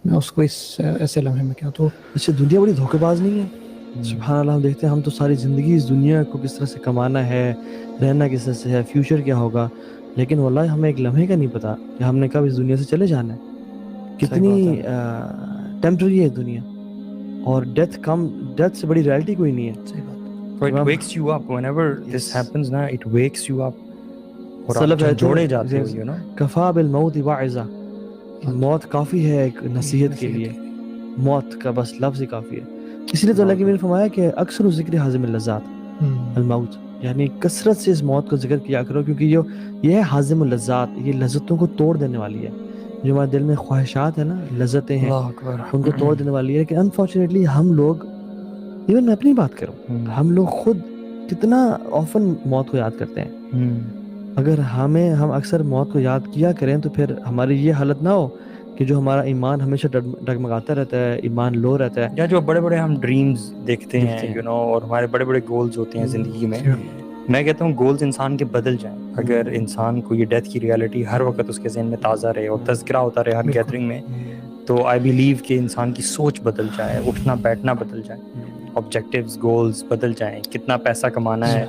میں اس کو اس ایسے لمحے میں کیا تو اچھا دنیا بڑی دھوکے باز نہیں ہے؟ سبحان اللہ، ہم دیکھتے ہیں ہم تو ساری زندگی اس دنیا کو کس طرح سے کمانا ہے، رہنا کس طرح سے ہے، فیوچر کیا ہوگا، لیکن واللہ ہمیں ایک لمحے کا نہیں پتا کہ ہم نے کب اس دنیا سے چلے جانا ہے. صحیح کتنی بات ہے. ٹیمپرری ہے دنیا، اور ڈیتھ سے بڑی ریالٹی کوئی نہیں ہے. صحیح بات. So جب it ہم wakes you up whenever this happens نا, it wakes you up اور آپ سلف کہتے جھنجھوڑے جاتے ہو ہیں you know. کفا بالموت واعظہ، کہ موت کافی ہے ایک نصیحت کے لیے، موت کا بس لفظ ہی کافی ہے. اس لیے تو اللہ کی نے فرمایا کہ اکثر ذکر حازم اللذات الموت، یعنی کثرت سے اس موت کو ذکر کیا کرو، کیونکہ یہ ہے حازم اللذات، یہ لذتوں کو توڑ دینے والی ہے. جو ہمارے دل میں خواہشات ہیں نا، لذتیں ہیں، اللہ اکبر. ان کو توڑ دینے والی ہے. لیکن انفارچونیٹلی ہم لوگ، ایون میں اپنی بات کروں، ہم لوگ خود کتنا آفن موت کو یاد کرتے ہیں. اگر ہم اکثر موت کو یاد کیا کریں تو پھر ہماری یہ حالت نہ ہو کہ جو ہمارا ایمان ہمیشہ ڈگمگاتا رہتا ہے، ایمان لو رہتا ہے. یا جو بڑے بڑے ہم ڈریمز دیکھتے ہیں یو نو، اور ہمارے بڑے بڑے گولز ہوتے ہیں زندگی میں، میں کہتا ہوں گولز انسان کے بدل جائیں اگر انسان کو یہ ڈیتھ کی ریالٹی ہر وقت اس کے ذہن میں تازہ رہے اور تذکرہ ہوتا رہے ہر گیدرنگ میں، تو آئی بلیو کہ انسان کی سوچ بدل جائے، اٹھنا بیٹھنا بدل جائے، آبجیکٹیوز گولز بدل جائیں، کتنا پیسہ کمانا ہے،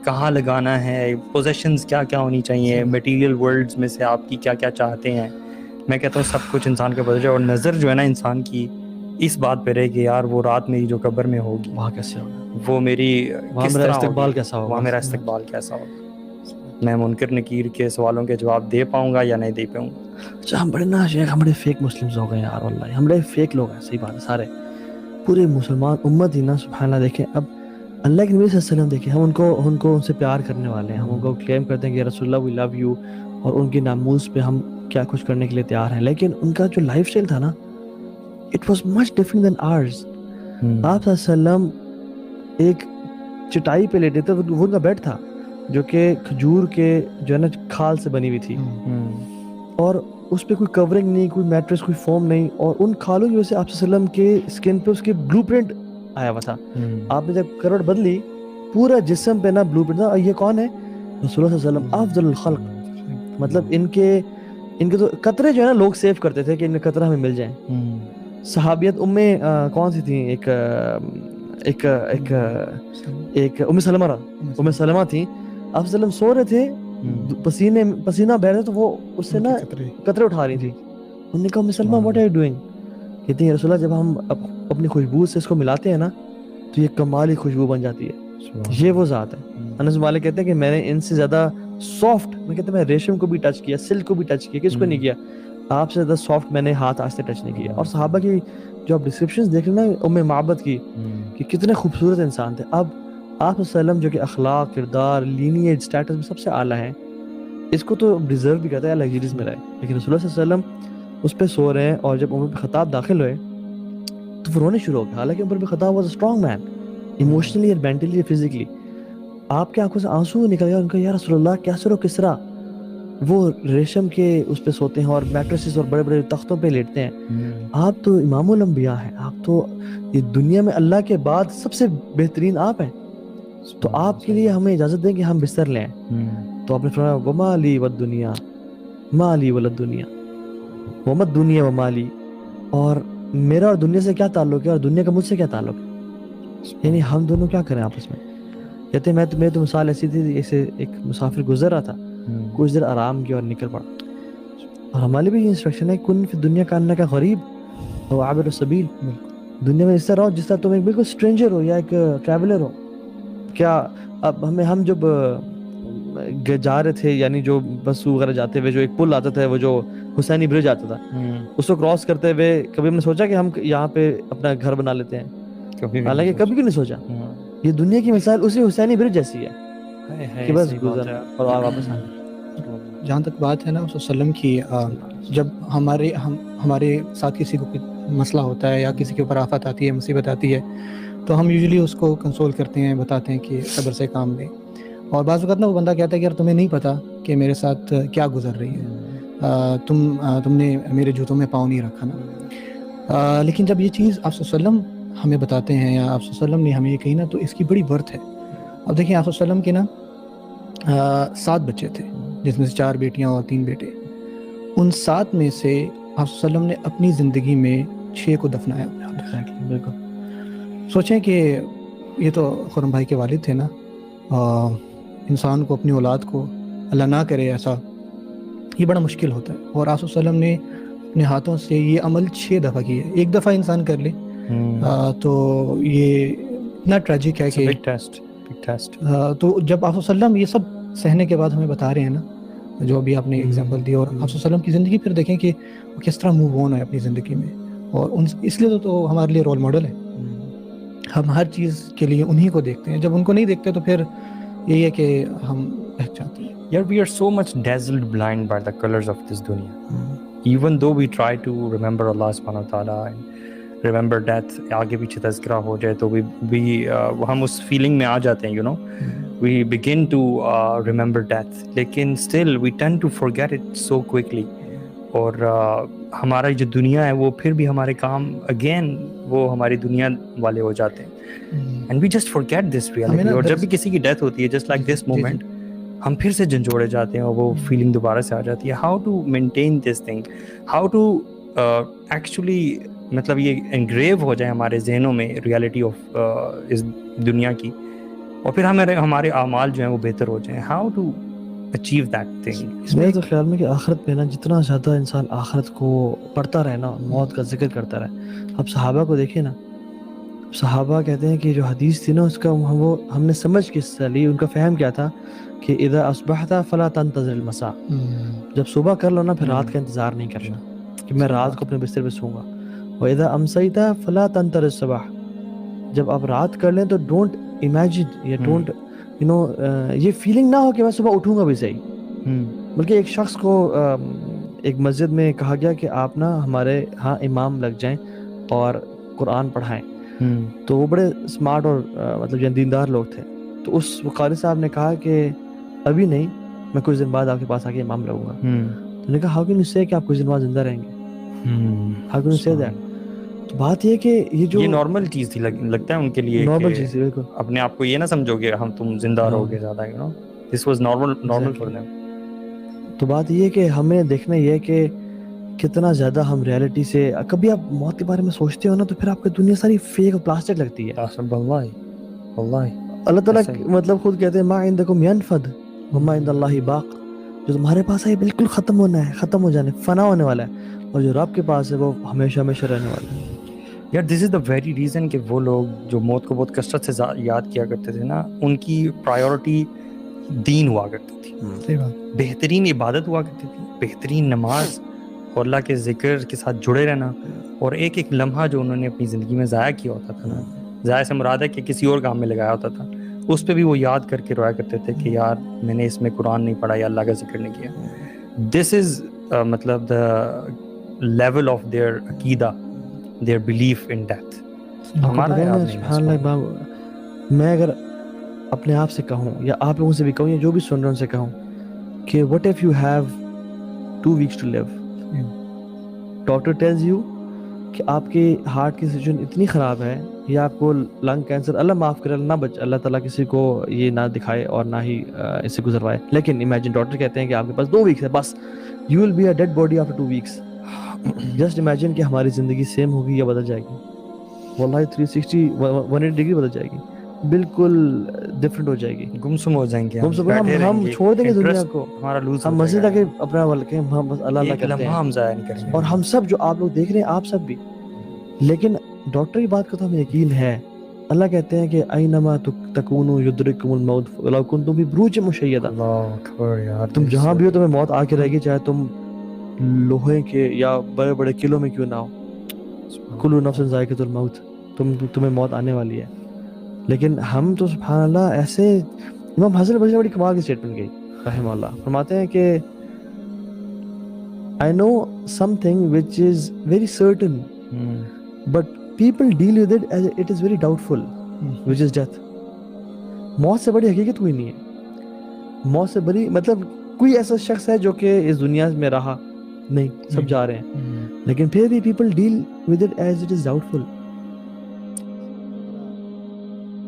کہاں لگانا ہے، پوزیشنز کیا کیا ہونی چاہیے، میٹیریل ورلڈز میں سے آپ کی کیا کیا چاہتے ہیں. میں کہتا ہوں سب کچھ انسان کا بدل جائے، اور نظر جو ہے نا انسان کی اس بات پہ رہے کہ یار وہ رات میری جو قبر میں ہوگی وہاں کیسے ہوگا، وہ میری وہاں کس میرا طرح استقبال ہوگی، کیسا ہوگا، وہاں میرا استقبال کیسا ہوگا، میں منکر نکیر کے سوالوں کے جواب دے پاؤں گا یا نہیں دے پاؤں گا. اچھا ہم بڑے نا شیخ، ہم بڑے فیک مسلمز ہو گئے یار، واللہ ہم بڑے فیک لوگ ہیں. صحیح بات ہے، سارے پورے مسلمان امت ہی نا سبحان اللہ. دیکھیں اب اللہ کے نبی صلی اللہ علیہ وسلم، دیکھیں ہم ان سے پیار کرنے والے ہیں، ہم ان کو کلیم کرتے ہیں کہ یا رسول اللہ وی لو یو، اور ان کی ناموز پہ ہم کیا کچھ کرنے کے لیے تیار ہیں. لیکن ان کا جو لائف سٹائل تھا نا، اٹ واز مچ ڈفرنٹ دین آرز. آپ صلی اللہ علیہ وسلم ایک چٹائی پہ لیٹے تھے، وہ ان کا بیڈ تھا جو کہ کھجور کے جو ہے نا کھال سے بنی ہوئی تھی، اور اس پہ کوئی کورنگ نہیں، کوئی میٹریس، کوئی فوم نہیں، اور ان کھالوں کی وجہ سے آپ صلی اللہ علیہ وسلم کے اسکن پہ اس کے بلو پرنٹ آیا ہوا تھا. آپ نے جب کروٹ بدلی پورا جسم پہ نا بلو پرنٹ تھا. اور یہ کون ہے؟ رسول اللہ صلی اللہ علیہ وسلم، افضل الخلق. مطلب ان کے تو قطرے جو ہے نا لوگ سیو کرتے تھے کہ ان میں قطرہ ہمیں مل جائیں. صحابیت کون سی تھیں، ایک ام سلمہ تھی. آپ صلی اللہ علیہ وسلم سو رہے تھے، پسینہ بہ رہا تو وہ اس سے نا قطرے اٹھا رہی تھی. انہوں نے کہا ام سلمہ واٹ آر یو ڈوئنگ؟ کہتی ہیں رسول اللہ جب ہم اپنی خوشبو سے اس کو ملاتے ہیں نا تو یہ کمالی خوشبو بن جاتی ہے. یہ وہ ذات ہے. انس مالک کہتے ہیں کہ میں نے ان سے زیادہ سافٹ، میں کہتا ہوں میں ریشم کو بھی ٹچ کیا، سلک کو بھی ٹچ کیا، کس کو نہیں کیا، آپ سے زیادہ سافٹ میں نے ہاتھ آج تک ٹچ نہیں کیا. اور صحابہ کی جو آپ ڈسکرپشنز دیکھ رہے ہیں نا ام معبد کی، کہ کتنے خوبصورت انسان تھے. اب آپ صلی اللہ علیہ وسلم جو کہ اخلاق، کردار، لینیج، اسٹیٹس میں سب سے اعلیٰ ہیں، اس کو تو ڈیزرو بھی کرتا ہے لگژریز میں رہے، لیکن رسول اللہ صلی اللہ علیہ وسلم اس پہ سو رہے ہیں. اور جب عمر بن خطاب داخل ہوئے تو وہ رونے شروع ہو گئے، حالانکہ Umar bin Khattab was a strong man emotionally اور مینٹلی اور فزیکلی. آپ کے آنکھوں سے آنسو نکل گیا. ان کا یا رسول اللہ کیسر و کسرا وہ ریشم کے اس پہ سوتے ہیں اور میٹریسز اور بڑے بڑے تختوں پہ لیٹتے ہیں، آپ تو امام الانبیاء ہیں، آپ تو یہ دنیا میں اللہ کے بعد سب سے بہترین آپ ہیں، تو آپ کے لیے ہمیں اجازت دیں کہ ہم بستر لیں. تو آپ نے فرمایا وما لی والدنیا ما لی وللدنیا وما الدنیا وما لی، اور میرا اور دنیا سے کیا تعلق ہے اور دنیا کا مجھ سے کیا تعلق ہے، یعنی ہم دونوں کیا کریں آپس میں. کہتے ہیں میری تو مثال ایسی تھی جیسے ایک مسافر گزر رہا تھا، کچھ دیر آرام کیا اور نکل پڑا. اور ہمارے بھی یہ انسٹرکشن ہے کن فی دنیا کا انکا غریب اور عابر السبیل، دنیا میں اس طرح رہو جس طرح تم ایک بالکل اسٹرینجر ہو یا ایک ٹریولر ہو. کیا اب ہم جب جا رہے تھے، یعنی جو بس وغیرہ جاتے ہوئے جو ایک پل آتا تھا، وہ جو حسینی برج آتا تھا، اس کو کراس کرتے ہوئے کبھی ہم نے سوچا کہ ہم یہاں پہ اپنا گھر بنا لیتے ہیں؟ حالانکہ کبھی بھی نہیں سوچا. یہ دنیا کی مثال اسی حسینی برج جیسی ہے کہ بس گزرنا اور واپس آنا. جہاں تک بات ہے نا صلی اللہ علیہ وسلم کی، جب ہمارے ساتھ کسی کو مسئلہ ہوتا ہے یا کسی کے اوپر آفت آتی ہے، مصیبت آتی ہے، تو ہم یوزلی اس کو کنسول کرتے ہیں، بتاتے ہیں کہ صبر سے کام لیں. اور بعض اوقات نا وہ بندہ کہتا ہے کہ یار تمہیں نہیں پتہ کہ میرے ساتھ کیا گزر رہی ہے، تم نے میرے جوتوں میں پاؤں نہیں رکھا نا. لیکن جب یہ چیز آپ صلی اللہ علیہ وسلم ہمیں بتاتے ہیں یا آپ صلی اللہ علیہ وسلم نے ہمیں یہ کہی نا، تو اس کی بڑی برتھ ہے. اب دیکھیں آپ صلی اللہ علیہ وسلم کے نا 7 بچے تھے، جس میں سے 4 بیٹیاں اور 3 بیٹے. ان 7 میں سے آپ صلی اللہ علیہ وسلم نے اپنی زندگی میں 6 کو دفنایا اپنے ہاتھ سے. بالکل. سوچیں کہ یہ تو خرم بھائی کے والد تھے نا, انسان کو اپنی اولاد کو اللہ نہ کرے ایسا, یہ بڑا مشکل ہوتا ہے. اور آپ صلی اللہ علیہ وسلم نے اپنے ہاتھوں سے یہ عمل 6 دفعہ کی ہے. ایک دفعہ انسان کر لے تو یہ اتنا ٹریجک ہے کہ تو جب آپ صلی اللہ علیہ وسلم یہ سب سہنے کے بعد ہمیں بتا رہے ہیں نا, جو ابھی آپ نے ایگزامپل دی, اور آپ صلی اللہ علیہ وسلم کی زندگی پھر دیکھیں کہ وہ کس طرح موو آن ہے اپنی زندگی میں, اور اس لیے تو ہمارے لیے رول ماڈل ہے. ہم ہر چیز کے لیے انہی کو دیکھتے ہیں, جب ان کو نہیں دیکھتے تو پھر یہی ہے کہ ہم بہک جاتے ہیں. Yet we are so much dazzled blind by the colors of this dunya. Even though we try to remember Allah subhanahu wa ta'ala and remember death, آگے پیچھے تذکرہ ہو جائے تو ہم اس فیلنگ میں آ جاتے ہیں, we begin to remember death, لیکن still we tend to forget it so quickly. اور ہمارا جو دنیا ہے وہ پھر بھی ہمارے کام again وہ ہماری دنیا والے ہو جاتے ہیں, and we just forget this reality. اور جب بھی کسی کی ڈیتھ ہوتی ہے just like this moment, ہم پھر سے جھنجھوڑے جاتے ہیں اور وہ فیلنگ دوبارہ سے آ جاتی ہے. How to maintain this thing, how to actually مطلب یہ انگریو ہو جائے ہمارے ذہنوں میں ریالٹی آف اس دنیا کی, اور پھر ہمارے اعمال جو ہیں وہ بہتر ہو جائیں. How to achieve that thing. میرے تو خیال میں کہ آخرت میں نا جتنا زیادہ انسان آخرت کو پڑھتا رہے نا, موت کا ذکر کرتا رہے. اب صحابہ کو دیکھیں نا, صحابہ کہتے ہیں کہ جو حدیث تھی نا اس کا ہم نے سمجھ کس سے لی, ان کا فہم کیا تھا کہ اذا اصبحت فلا تنتظر المساء, جب صبح کر لو نا پھر رات کا انتظار نہیں کرنا کہ میں رات کو اپنے بستر پہ سوں گا. واذا امسیت فلا تنتظر الصبح, جب آپ رات کر لیں تو ڈونٹ امیجن یا ڈونٹ یہ فیلنگ نہ ہو کہ میں صبح اٹھوں گا بھی صحیح. بلکہ ایک شخص کو ایک مسجد میں کہا گیا کہ آپ نا ہمارے ہاں امام لگ جائیں اور قرآن پڑھائیں. تو وہ بڑے اسمارٹ اور مطلب دیندار لوگ تھے. تو اس قاری صاحب نے کہا کہ ابھی نہیں, میں کچھ دن بعد آپ کے پاس آ کے امام لگوں گا. تو نے کہا ہاؤ کین یو سے کہ آپ کچھ دن بعد زندہ رہیں گے, ہاؤ کین یو سے دیٹ. تو بات یہ کہ یہ نارمل چیز تھی لگتا ہے ان کے لیے, نارمل چیز تھی. بالکل اپنے آپ کو یہ نہ سمجھو کہ تم زندہ رہو گے زیادہ, this was normal for them. تو بات یہ کہ ہمیں دیکھنا یہ ہے کہ کتنا زیادہ ہم ریالٹی سے, کبھی آپ موت کے بارے میں سوچتے ہو نا تو پھر آپ کو دنیا ساری فیک اور پلاسٹک لگتی ہے. اللہ تعالیٰ مطلب خود کہتے ہیں ما عندکم ینفد وما عند اللہ باق, جو تمہارے پاس ہے بالکل ختم ہونا ہے, ختم ہو جانے, فنا ہونے والا ہے, اور جو رب کے پاس ہے وہ ہمیشہ ہمیشہ رہنے والا ہے. یار دس از دا ویری ریزن کہ وہ لوگ جو موت کو بہت کثرت سے یاد کیا کرتے تھے نا, ان کی پرائیورٹی دین ہوا کرتی تھی, بہترین عبادت ہوا کرتی تھی, بہترین نماز اور اللہ کے ذکر کے ساتھ جڑے رہنا. اور ایک ایک لمحہ جو انہوں نے اپنی زندگی میں ضائع کیا ہوتا تھا نا, ضائع سے مراد ہے کہ کسی اور کام میں لگایا ہوتا تھا, اس پہ بھی وہ یاد کر کے رویا کرتے تھے کہ یار میں نے اس میں قرآن نہیں پڑھا یا اللہ کا ذکر نہیں کیا. دس از مطلب دا لیول آف دیئر عقیدہ, دیئر بلیف ان ڈیتھ. میں اگر اپنے آپ سے کہوں یا آپ لوگوں سے بھی کہوں یا جو بھی سن رہے ہیں ان سے کہوں کہ what if you have 2 weeks to live, doctor tells you کہ آپ کے ہارٹ کی سچویشن اتنی خراب ہے یا آپ کو لنگ کینسر, اللہ معاف کرے, اللہ تعالیٰ کسی کو یہ نہ دکھائے اور نہ ہی اس سے گزروائے, لیکن امیجن ڈاکٹر کہتے ہیں کہ آپ کے پاس 2 ویکس ہے بس, you will be a dead body after 2 weeks. Just imagine کہ ہماری زندگی سیم ہوگی یا بدل جائے گی. واللہ 360 180 ڈگری بدل جائے گی, بالکل ڈفرینٹ ہو جائے گی, گمسم ہو جائیں گے, ہم چھوڑ دیں گے دنیا کو, ہمارا لوز, ہم مسجد آ کے اپنا ولکیں ہم بس اللہ اللہ کرتے ہیں, ہم ضائع نہیں کریں گے. اور ہم سب جو آپ لوگ دیکھ رہے ہیں آپ سب بھی, لیکن ڈاکٹر کی بات کا تو ہمیں یقین ہے. اللہ کہتے ہیں کہ اینما تکونوا یدرککم الموت ولو کنتم فی بروج مشیدہ. اللہ اکبر یار, تم جہاں بھی ہو تمہیں موت آ کے رہے گی, چاہے تم لوہے کے یا بڑے بڑے قلعوں میں کیوں نہ ہو. کل نفس ذائقۃ الموت, تمہیں موت آنے والی ہے. لیکن ہم تو سبحان اللہ ایسے, امام حسن بصری بڑی کمال کی اسٹیٹمنٹ گئی رحمہ اللہ, فرماتے ہیں کہ I know something which is very certain but people deal with it as it is very doubtful, which is death. موت سے بڑی حقیقت کوئی نہیں ہے. موت سے بڑی مطلب کوئی ایسا شخص ہے جو کہ اس دنیا میں رہا نہیں, سب جا رہے ہیں, لیکن پھر بھی people deal with it as it is doubtful.